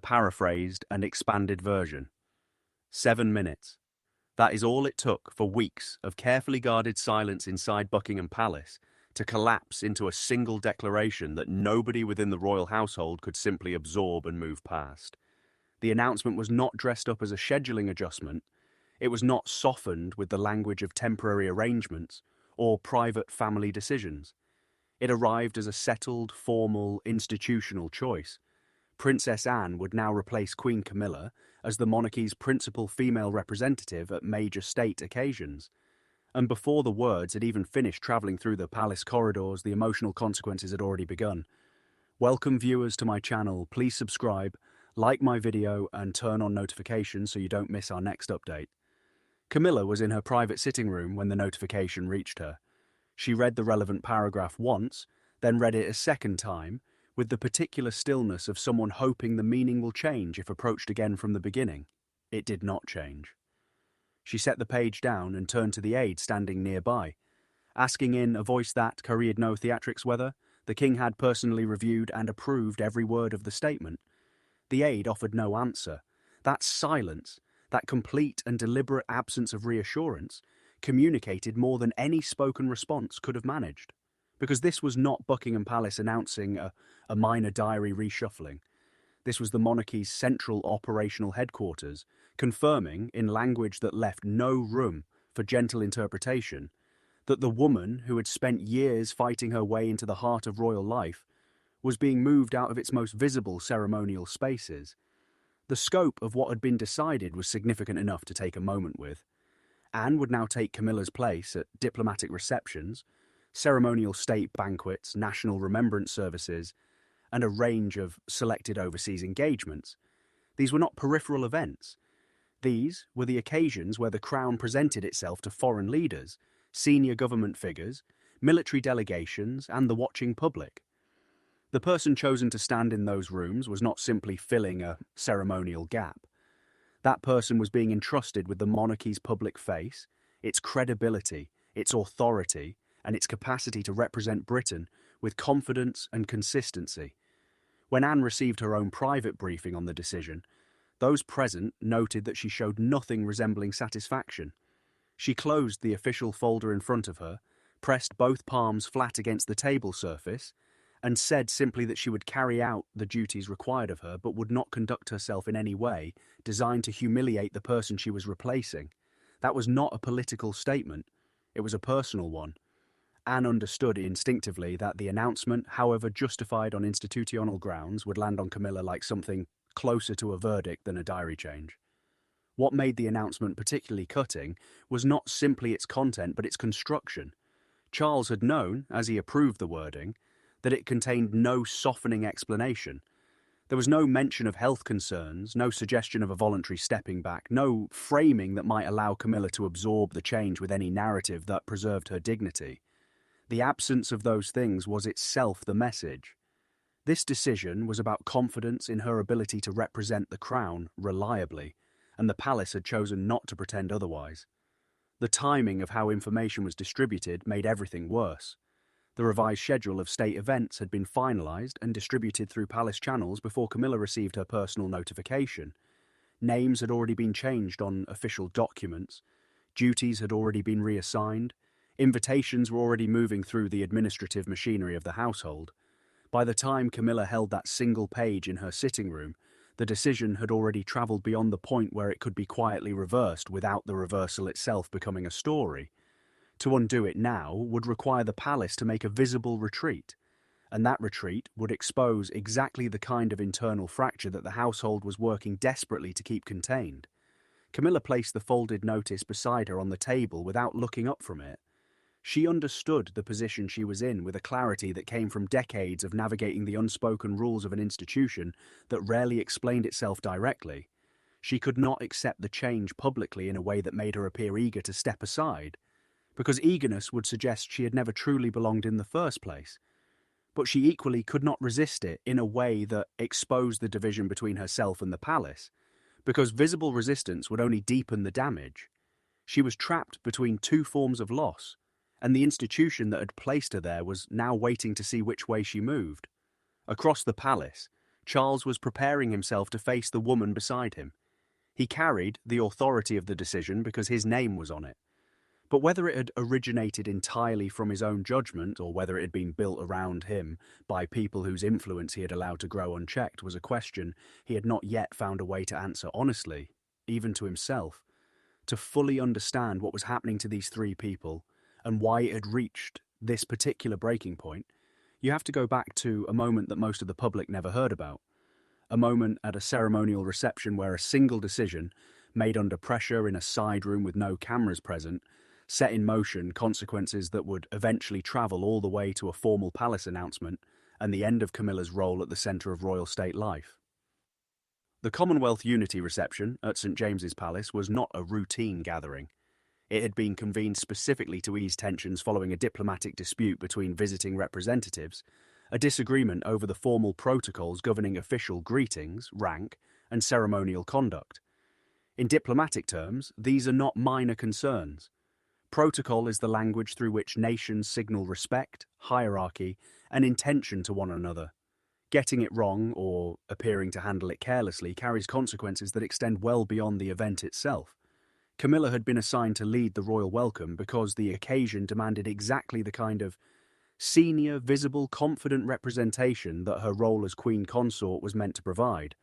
paraphrased and expanded version. 7 minutes. That is all it took for weeks of carefully guarded silence inside Buckingham Palace to collapse into a single declaration that nobody within the royal household could simply absorb and move past. The announcement was not dressed up as a scheduling adjustment. It was not softened with the language of temporary arrangements or private family decisions. It arrived as a settled, formal, institutional choice. Princess Anne would now replace Queen Camilla as the monarchy's principal female representative at major state occasions. And before the words had even finished travelling through the palace corridors, the emotional consequences had already begun. Welcome viewers to my channel. Please subscribe, like my video and turn on notifications so you don't miss our next update. Camilla was in her private sitting room when the notification reached her. She read the relevant paragraph once, then read it a second time, with the particular stillness of someone hoping the meaning will change if approached again from the beginning. It did not change. She set the page down and turned to the aide standing nearby, asking in a voice that carried no theatrics whether the king had personally reviewed and approved every word of the statement. The aide offered no answer. That silence, that complete and deliberate absence of reassurance, communicated more than any spoken response could have managed. Because this was not Buckingham Palace announcing a minor diary reshuffling. This was the monarchy's central operational headquarters, confirming, in language that left no room for gentle interpretation, that the woman who had spent years fighting her way into the heart of royal life was being moved out of its most visible ceremonial spaces. The scope of what had been decided was significant enough to take a moment with. Anne would now take Camilla's place at diplomatic receptions, ceremonial state banquets, national remembrance services, and a range of selected overseas engagements. These were not peripheral events. These were the occasions where the crown presented itself to foreign leaders, senior government figures, military delegations, and the watching public. The person chosen to stand in those rooms was not simply filling a ceremonial gap. That person was being entrusted with the monarchy's public face, its credibility, its authority, and its capacity to represent Britain with confidence and consistency. When Anne received her own private briefing on the decision, those present noted that she showed nothing resembling satisfaction. She closed the official folder in front of her, pressed both palms flat against the table surface, and said simply that she would carry out the duties required of her but would not conduct herself in any way designed to humiliate the person she was replacing. That was not a political statement. It was a personal one. Anne understood instinctively that the announcement, however justified on institutional grounds, would land on Camilla like something closer to a verdict than a diary change. What made the announcement particularly cutting was not simply its content but its construction. Charles had known, as he approved the wording, that it contained no softening explanation. There was no mention of health concerns, no suggestion of a voluntary stepping back, no framing that might allow Camilla to absorb the change with any narrative that preserved her dignity. The absence of those things was itself the message. This decision was about confidence in her ability to represent the crown reliably, and the palace had chosen not to pretend otherwise. The timing of how information was distributed made everything worse. The revised schedule of state events had been finalised and distributed through palace channels before Camilla received her personal notification. Names had already been changed on official documents, duties had already been reassigned, invitations were already moving through the administrative machinery of the household. By the time Camilla held that single page in her sitting room, the decision had already travelled beyond the point where it could be quietly reversed without the reversal itself becoming a story. To undo it now would require the palace to make a visible retreat, and that retreat would expose exactly the kind of internal fracture that the household was working desperately to keep contained. Camilla placed the folded notice beside her on the table without looking up from it. She understood the position she was in with a clarity that came from decades of navigating the unspoken rules of an institution that rarely explained itself directly. She could not accept the change publicly in a way that made her appear eager to step aside, because eagerness would suggest she had never truly belonged in the first place. But she equally could not resist it in a way that exposed the division between herself and the palace, because visible resistance would only deepen the damage. She was trapped between two forms of loss, and the institution that had placed her there was now waiting to see which way she moved. Across the palace, Charles was preparing himself to face the woman beside him. He carried the authority of the decision because his name was on it. But whether it had originated entirely from his own judgment or whether it had been built around him by people whose influence he had allowed to grow unchecked was a question he had not yet found a way to answer honestly, even to himself. To fully understand what was happening to these three people and why it had reached this particular breaking point, you have to go back to a moment that most of the public never heard about. A moment at a ceremonial reception where a single decision, made under pressure in a side room with no cameras present, set in motion consequences that would eventually travel all the way to a formal palace announcement and the end of Camilla's role at the centre of royal state life. The Commonwealth Unity reception at St James's Palace was not a routine gathering. It had been convened specifically to ease tensions following a diplomatic dispute between visiting representatives, a disagreement over the formal protocols governing official greetings, rank, and ceremonial conduct. In diplomatic terms, these are not minor concerns. Protocol is the language through which nations signal respect, hierarchy, and intention to one another. Getting it wrong or appearing to handle it carelessly carries consequences that extend well beyond the event itself. Camilla had been assigned to lead the royal welcome because the occasion demanded exactly the kind of senior, visible, confident representation that her role as queen consort was meant to provide.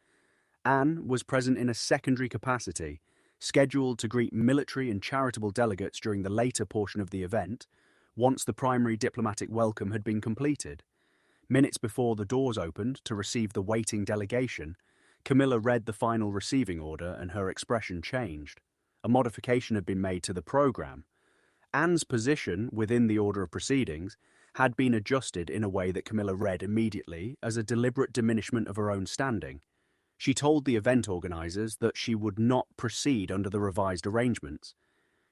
Anne was present in a secondary capacity, scheduled to greet military and charitable delegates during the later portion of the event, once the primary diplomatic welcome had been completed. Minutes before the doors opened to receive the waiting delegation, Camilla read the final receiving order and her expression changed. A modification had been made to the programme. Anne's position within the order of proceedings had been adjusted in a way that Camilla read immediately as a deliberate diminishment of her own standing. She told the event organisers that she would not proceed under the revised arrangements.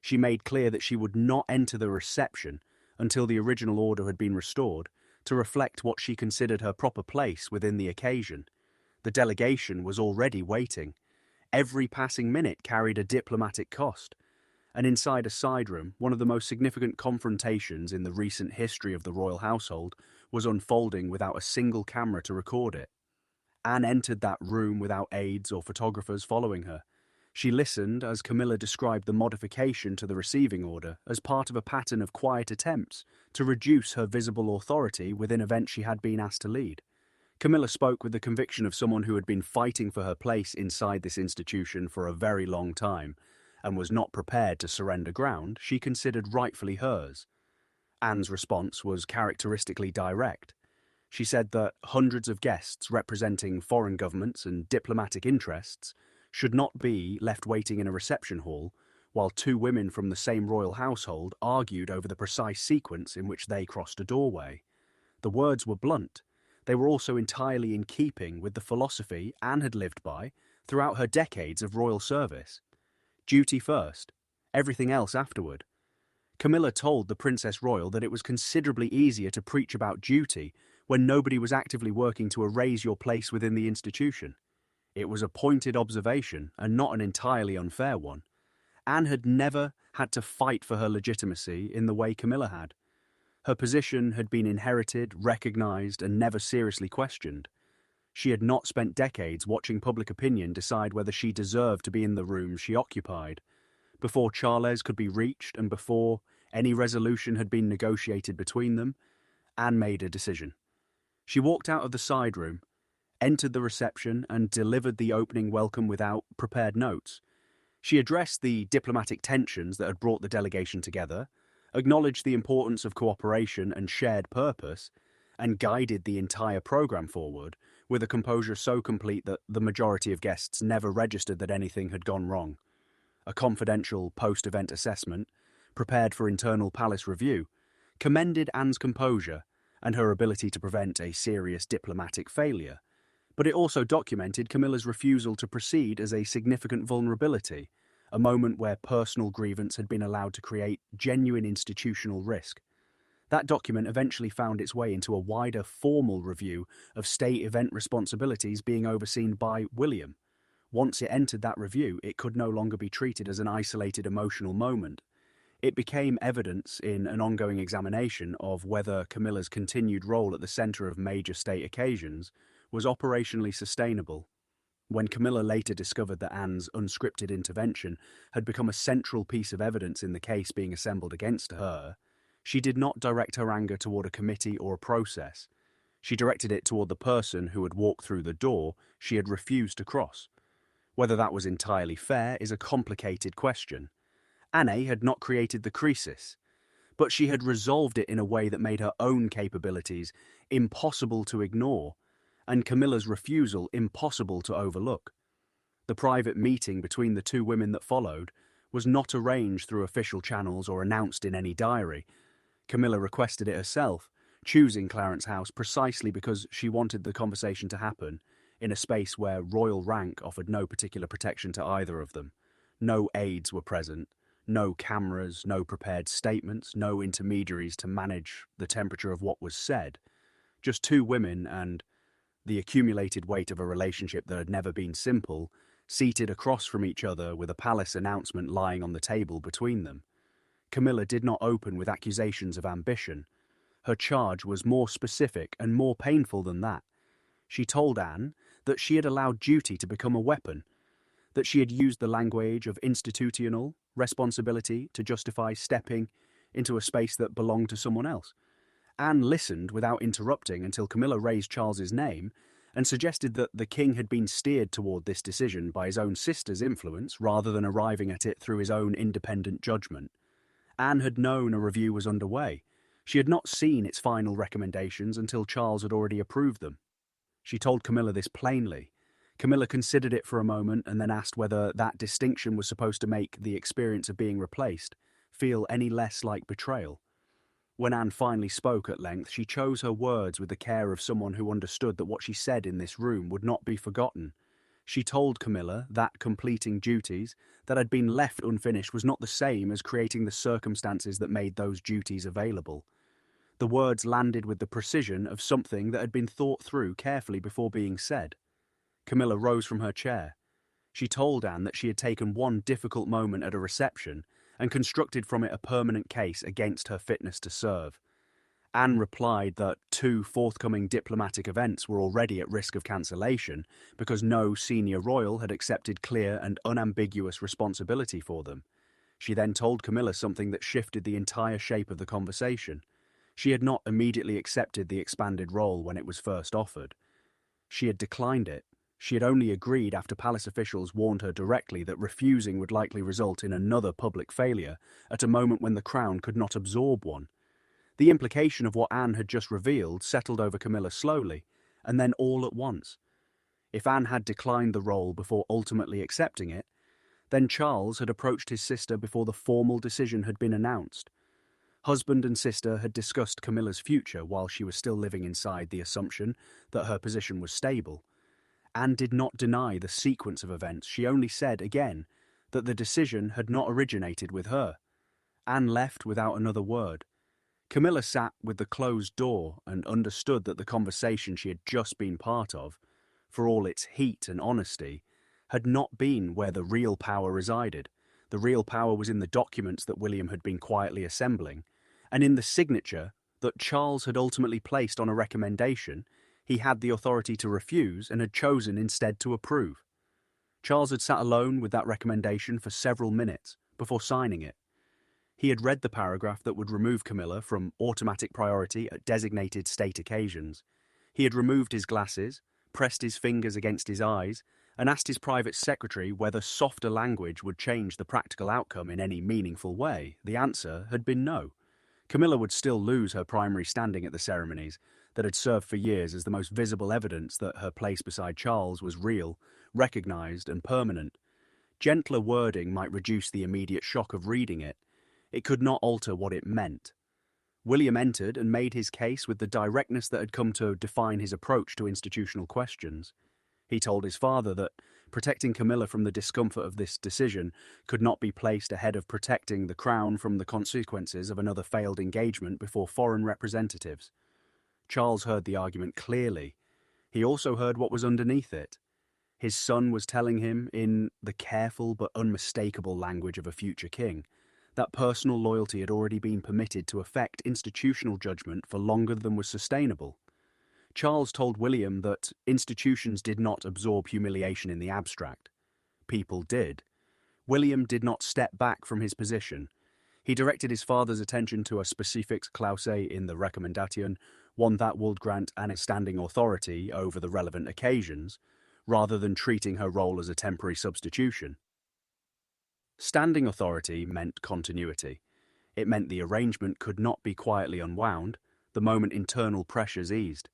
She made clear that she would not enter the reception until the original order had been restored to reflect what she considered her proper place within the occasion. The delegation was already waiting. Every passing minute carried a diplomatic cost. And inside a side room, one of the most significant confrontations in the recent history of the royal household was unfolding without a single camera to record it. Anne entered that room without aides or photographers following her. She listened as Camilla described the modification to the receiving order as part of a pattern of quiet attempts to reduce her visible authority within events she had been asked to lead. Camilla spoke with the conviction of someone who had been fighting for her place inside this institution for a very long time and was not prepared to surrender ground she considered rightfully hers. Anne's response was characteristically direct. She said that hundreds of guests representing foreign governments and diplomatic interests should not be left waiting in a reception hall while two women from the same royal household argued over the precise sequence in which they crossed a doorway. The words were blunt. They were also entirely in keeping with the philosophy Anne had lived by throughout her decades of royal service. Duty first, everything else afterward. Camilla told the Princess Royal that it was considerably easier to preach about duty when nobody was actively working to erase your place within the institution. It was a pointed observation and not an entirely unfair one. Anne had never had to fight for her legitimacy in the way Camilla had. Her position had been inherited, recognised, and never seriously questioned. She had not spent decades watching public opinion decide whether she deserved to be in the room she occupied. Before Charles could be reached and before any resolution had been negotiated between them, Anne made a decision. She walked out of the side room, entered the reception, and delivered the opening welcome without prepared notes. She addressed the diplomatic tensions that had brought the delegation together, acknowledged the importance of cooperation and shared purpose, and guided the entire programme forward with a composure so complete that the majority of guests never registered that anything had gone wrong. A confidential post-event assessment, prepared for internal palace review, commended Anne's composure and her ability to prevent a serious diplomatic failure, but it also documented Camilla's refusal to proceed as a significant vulnerability, a moment where personal grievance had been allowed to create genuine institutional risk. That document eventually found its way into a wider formal review of state event responsibilities being overseen by William. Once it entered that review, it could no longer be treated as an isolated emotional moment. It became evidence in an ongoing examination of whether Camilla's continued role at the centre of major state occasions was operationally sustainable. When Camilla later discovered that Anne's unscripted intervention had become a central piece of evidence in the case being assembled against her, she did not direct her anger toward a committee or a process. She directed it toward the person who had walked through the door she had refused to cross. Whether that was entirely fair is a complicated question. Anne had not created the crisis, but she had resolved it in a way that made her own capabilities impossible to ignore, and Camilla's refusal impossible to overlook. The private meeting between the two women that followed was not arranged through official channels or announced in any diary. Camilla requested it herself, choosing Clarence House precisely because she wanted the conversation to happen in a space where royal rank offered no particular protection to either of them. No aides were present, no cameras, no prepared statements, no intermediaries to manage the temperature of what was said. Just two women and the accumulated weight of a relationship that had never been simple, seated across from each other with a palace announcement lying on the table between them. Camilla did not open with accusations of ambition. Her charge was more specific and more painful than that. She told Anne that she had allowed duty to become a weapon, that she had used the language of institutional responsibility to justify stepping into a space that belonged to someone else. Anne listened without interrupting until Camilla raised Charles's name and suggested that the king had been steered toward this decision by his own sister's influence rather than arriving at it through his own independent judgment. Anne had known a review was underway. She had not seen its final recommendations until Charles had already approved them. She told Camilla this plainly. Camilla considered it for a moment and then asked whether that distinction was supposed to make the experience of being replaced feel any less like betrayal. When Anne finally spoke at length, she chose her words with the care of someone who understood that what she said in this room would not be forgotten. She told Camilla that completing duties that had been left unfinished was not the same as creating the circumstances that made those duties available. The words landed with the precision of something that had been thought through carefully before being said. Camilla rose from her chair. She told Anne that she had taken one difficult moment at a reception and constructed from it a permanent case against her fitness to serve. Anne replied that two forthcoming diplomatic events were already at risk of cancellation because no senior royal had accepted clear and unambiguous responsibility for them. She then told Camilla something that shifted the entire shape of the conversation. She had not immediately accepted the expanded role when it was first offered. She had declined it. She had only agreed after palace officials warned her directly that refusing would likely result in another public failure at a moment when the crown could not absorb one. The implication of what Anne had just revealed settled over Camilla slowly, and then all at once. If Anne had declined the role before ultimately accepting it, then Charles had approached his sister before the formal decision had been announced. Husband and sister had discussed Camilla's future while she was still living inside the assumption that her position was stable. Anne did not deny the sequence of events. She only said, again, that the decision had not originated with her. Anne left without another word. Camilla sat with the closed door and understood that the conversation she had just been part of, for all its heat and honesty, had not been where the real power resided. The real power was in the documents that William had been quietly assembling, and in the signature that Charles had ultimately placed on a recommendation he had the authority to refuse and had chosen instead to approve. Charles had sat alone with that recommendation for several minutes before signing it. He had read the paragraph that would remove Camilla from automatic priority at designated state occasions. He had removed his glasses, pressed his fingers against his eyes, and asked his private secretary whether softer language would change the practical outcome in any meaningful way. The answer had been no. Camilla would still lose her primary standing at the ceremonies that had served for years as the most visible evidence that her place beside Charles was real, recognized, and permanent. Gentler wording might reduce the immediate shock of reading it. It could not alter what it meant. William entered and made his case with the directness that had come to define his approach to institutional questions. He told his father that protecting Camilla from the discomfort of this decision could not be placed ahead of protecting the crown from the consequences of another failed engagement before foreign representatives. Charles heard the argument clearly. He also heard what was underneath it. His son was telling him, in the careful but unmistakable language of a future king, that personal loyalty had already been permitted to affect institutional judgment for longer than was sustainable. Charles told William that institutions did not absorb humiliation in the abstract. People did. William did not step back from his position. He directed his father's attention to a specific clause in the recommendation, one that would grant an standing authority over the relevant occasions, rather than treating her role as a temporary substitution. Standing authority meant continuity. It meant the arrangement could not be quietly unwound the moment internal pressures eased.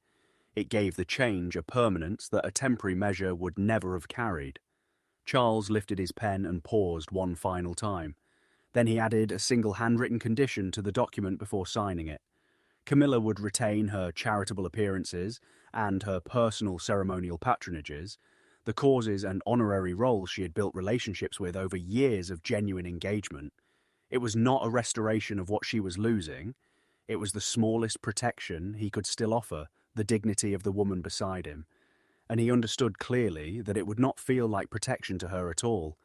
It gave the change a permanence that a temporary measure would never have carried. Charles lifted his pen and paused one final time. Then he added a single handwritten condition to the document before signing it. Camilla would retain her charitable appearances and her personal ceremonial patronages, the causes and honorary roles she had built relationships with over years of genuine engagement. It was not a restoration of what she was losing. It was the smallest protection he could still offer, the dignity of the woman beside him. And he understood clearly that it would not feel like protection to her at all.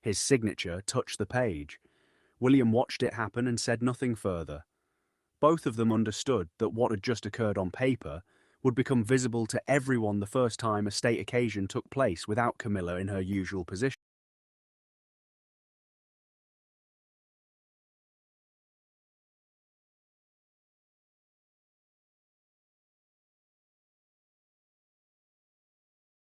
His signature touched the page. William watched it happen and said nothing further. Both of them understood that what had just occurred on paper would become visible to everyone the first time a state occasion took place without Camilla in her usual position.